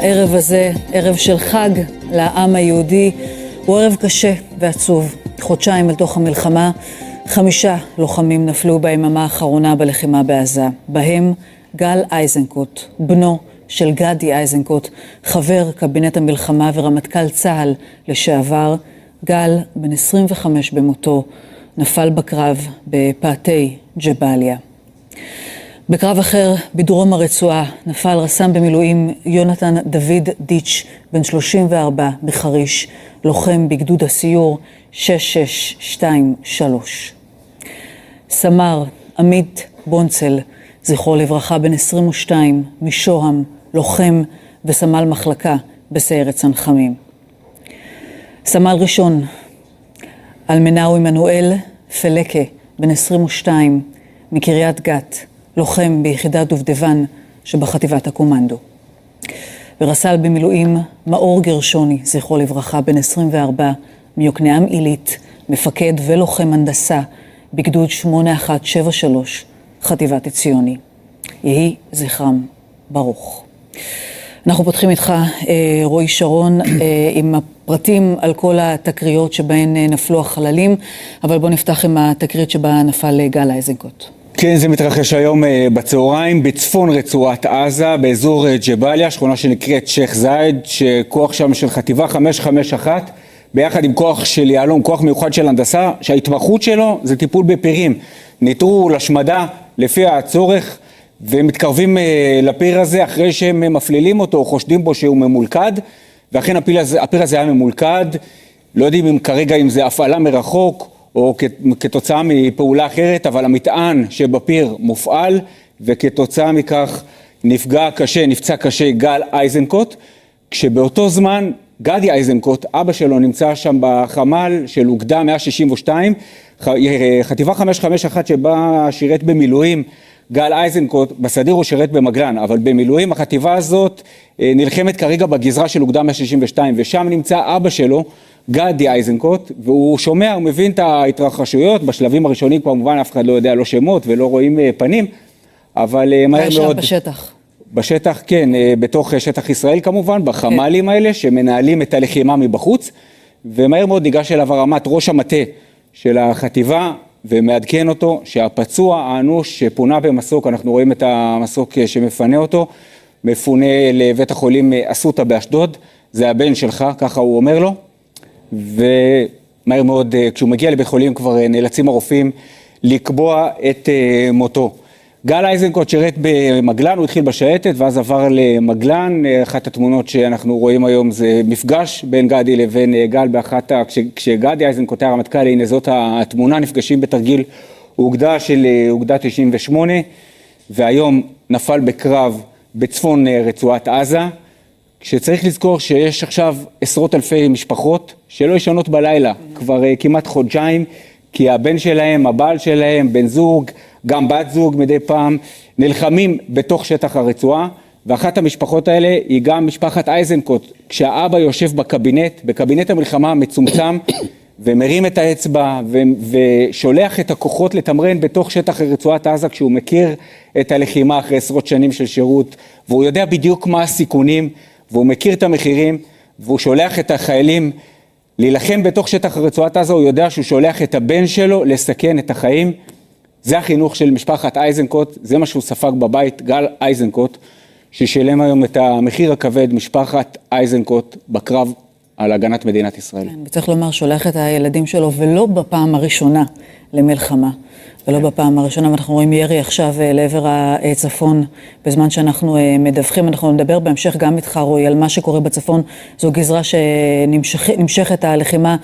הערב הזה, ערב של חג לעם היהודי, הוא ערב קשה ועצוב. חודשיים אל תוך המלחמה, 5 לוחמים נפלו ביממה האחרונה בלחימה בעזה. בהם גל איזנקוט, בנו של גדי איזנקוט, חבר קבינט המלחמה ורמטכ"ל צה"ל לשעבר. גל, בן 25 במותו, נפל בקרב בפאתי ג'באליה. בקרב אחר בדרום הרצועה נפל רס"מ במילואים יונתן דוד דיץ', בן 34 בחריש, לוחם בגדוד הסיור 6623. סמ"ר עמית בונצל, זכרו לברכה, בן 22 משוהם, לוחם וסמל מחלקה בסיירת צנחמים. סמל ראשון אלמנאו עמנואל פלקה, בן 22 מקריית גת, לוחם ביחידת דובדבן שבחטיבת הקומנדו. ורס"ל במילואים מאור גרשוני, זכרו לברכה, בן 24 מיוקנעם עילית, מפקד ולוחם הנדסה בגדוד 8173 חטיבת עציוני. יהי זכרם ברוך. אנחנו פותחים איתך, רועי שרון, עם הפרטים על כל התקריות שבהן נפלו החללים, אבל בוא נפתח עם התקרית שבה נפל גל איזנקוט. כן, זה מתרחש היום בצהריים בצפון רצועת עזה, באזור ג'באליה, שכונה שנקראת שייח' זאיד, שכוח שם של חטיבה 551, ביחד עם כוח של יהלום, כוח מיוחד של הנדסה, שההתמחות שלו זה טיפול בפירים. ניטרו לשמדה לפי הצורך, ומתקרבים לפיר הזה אחרי שהם מפלילים אותו, או חושדים בו שהוא ממולכד, ואכן הפיר הזה היה ממולכד. לא יודעים אם כרגע אם זה הפעלה מרחוק, או כתוצאה מפעולה אחרת, אבל המטען שבפיר מופעל, וכתוצאה מכך נפצע קשה גל איזנקוט, כשבאותו זמן גדי איזנקוט, אבא שלו, נמצא שם בחמ"ל של אוגדה 162, חטיבה 551 שבה שירת במילואים. גל איזנקוט בסדיר הוא שירת במגלן, אבל במילואים החטיבה הזאת נלחמת כרגע בגזרה של אוגדה 162, ושם נמצא אבא שלו, גדי איזנקוט, והוא שומע, הוא מבין את ההתרחשויות. בשלבים הראשונים כמובן אף אחד לא יודע, לא שמות ולא רואים פנים, אבל מהר מאוד... בשטח, כן, בתוך שטח ישראל כמובן, בחמ"לים האלה שמנהלים את הלחימה מבחוץ, ומהר מאוד ניגש אליו הרמת ראש המטה של החטיבה, ומעדכן אותו שהפצוע האנוש שפונה במסוק, אנחנו רואים את המסוק שמפנה אותו, מפונה לבית החולים אסותא באשדוד, זה הבן שלך, ככה הוא אומר לו, ומהר מאוד כשהוא מגיע לבית חולים כבר נאלצים הרופאים לקבוע את מותו. גל איזנקוט שירת במגלן, הוא התחיל בשייטת ואז עבר למגלן. אחת התמונות שאנחנו רואים היום זה מפגש בין גדי לבין גל כשגדי איזנקוט היה רמטכ"ל. הנה זאת התמונה, נפגשים בתרגיל אוגדה של אוגדה 98, והיום נפל בקרב בצפון רצועת עזה, כשצריך לזכור שיש עכשיו עשרות אלפי משפחות שלא ישנות בלילה כבר כמעט חודשיים, כי הבן שלהם, הבעל שלהם, בן זוג, גם בת זוג מדי פעם, נלחמים בתוך שטח הרצועה, ואחת המשפחות האלה היא גם משפחת איזנקוט, כשהאבא יושב בקבינט המלחמה המצומצם, ומרים את האצבע ושולח את הכוחות לתמרן בתוך שטח רצועת עזה, כשהוא מכיר את הלחימה אחרי עשרות שנים של שירות, והוא יודע בדיוק מה הסיכונים, והוא מכיר את המחירים, והוא שולח את החיילים להילחם בתוך שטח רצועת עזה. הוא יודע שהוא שולח את הבן שלו לסכן את החיים. זה החינוך של משפחת איזנקוט, זה מה שהוא ספג בבית, גל איזנקוט, ששילם היום את המחיר הכבד, משפחת איזנקוט, בקרב על הגנת מדינת ישראל. כן, וצריך לומר, שולח את הילדים שלו, ולא בפעם הראשונה למלחמה, ולא בפעם הראשונה, ואנחנו רואים ירי עכשיו לעבר הצפון, בזמן שאנחנו מדווחים. אנחנו נדבר בהמשך גם איתך, רועי, על מה שקורה בצפון. זו גזרה שנמשכת הלחימה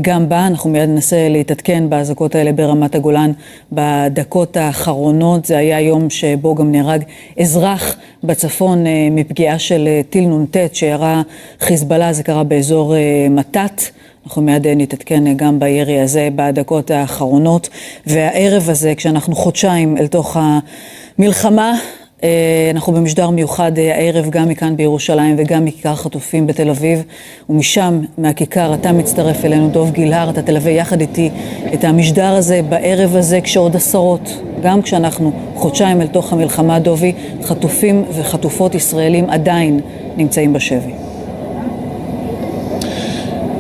גם בה. אנחנו מיד ננסה להתעדכן באזעקות האלה ברמת הגולן בדקות האחרונות. זה היה יום שבו גם נהרג אזרח בצפון מפגיעה של טיל נ"ט שירה חיזבאללה. זה קרה באזור מתת. אנחנו מיד נתעדכן גם בירי הזה בדקות האחרונות. והערב הזה, כשאנחנו חודשיים אל תוך המלחמה, אנחנו במשדר מיוחד הערב גם מכאן בירושלים וגם מכיכר חטופים בתל אביב, ומשם מהכיכר אתה מצטרף אלינו, דוב גילהר, אתה תלווה יחד איתי את המשדר הזה בערב הזה, כשעוד עשרות גם כשאנחנו חודשיים אל תוך המלחמה, דובי, חטופים וחטופות ישראלים עדיין נמצאים בשבי.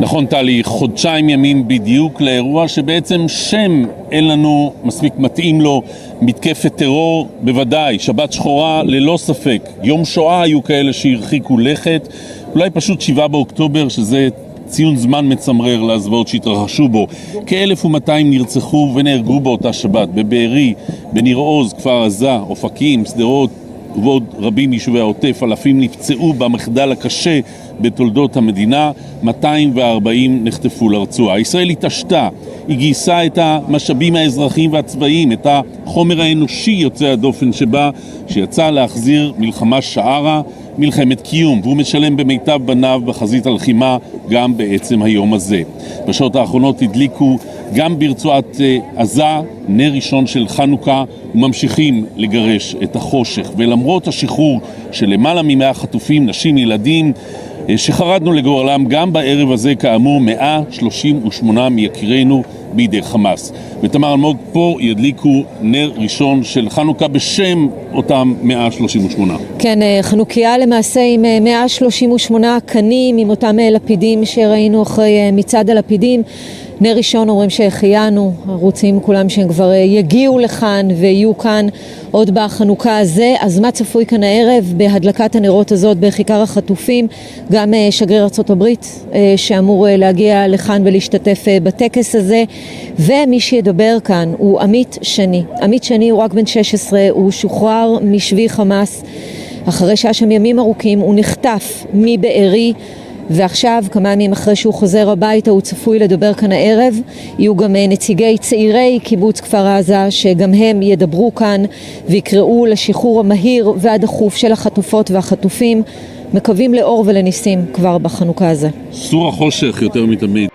נכון טלי, חודשיים ימים בדיוק לאירוע שבעצם שם אין לנו מספיק מתאים לו, מתקפת טרור בוודאי, שבת שחורה ללא ספק, יום שואה היו כאלה שהרחיקו לכת, אולי פשוט 7 באוקטובר שזה ציון זמן מצמרר להזוועות שהתרחשו בו. כ-1200 נרצחו ונהרגו באותה שבת, בבארי, בניר עוז, כפר עזה, אופקים, שדרות ועוד רבים מיישובי העוטף. אלפים נפצעו במחדל הקשה בתולדות המדינה, 240 נחטפו לרצועה. ישראל התעשתה, היא גייסה את המשאבים האזרחיים והצבאיים, את החומר האנושי יוצא הדופן שבה, שיצא להחזיר מלחמה שערה, מלחמת קיום, והוא משלם במיטב בניו בחזית הלחימה גם בעצם היום הזה. בשעות האחרונות הדליקו גם ברצועת עזה נר ראשון של חנוכה וממשיכים לגרש את החושך. ולמרות השחרור של למעלה מ100 חטופים, נשים, ילדים, שחרדנו לגורלם גם בערב הזה כאמור 138 מיקירינו בידי חמאס. ותמר אלמוג, פה ידליקו נר ראשון של חנוכה בשם אותם 138. כן, חנוכיה למעשה עם 138 קנים, עם אותם לפידים שראינו אחרי מצעד הלפידים. נר ראשון אומרים שהחיינו, רוצים כולם שהם כבר יגיעו לכאן ויהיו כאן עוד בחנוכה הזה. אז מה צפוי כאן הערב בהדלקת הנרות הזאת בכיכר החטופים? גם שגריר ארצות הברית שאמור להגיע לכאן ולהשתתף בטקס הזה, ומי שידבר כאן הוא עמית שני. עמית שני הוא רק בן 16, הוא שוחרר משבי חמאס אחרי שהיה שם ימים ארוכים, הוא נחטף מבארי, ועכשיו, כמה ימים אחרי שהוא חוזר הביתה, הוא צפוי לדבר כאן הערב. יהיו גם נציגי צעירי קיבוץ כפר עזה, שגם הם ידברו כאן ויקראו לשחרור המהיר והדחוף של החטופות והחטופים. מקווים לאור ולניסים כבר בחנוכה הזה. סור החושך יותר מתמיד.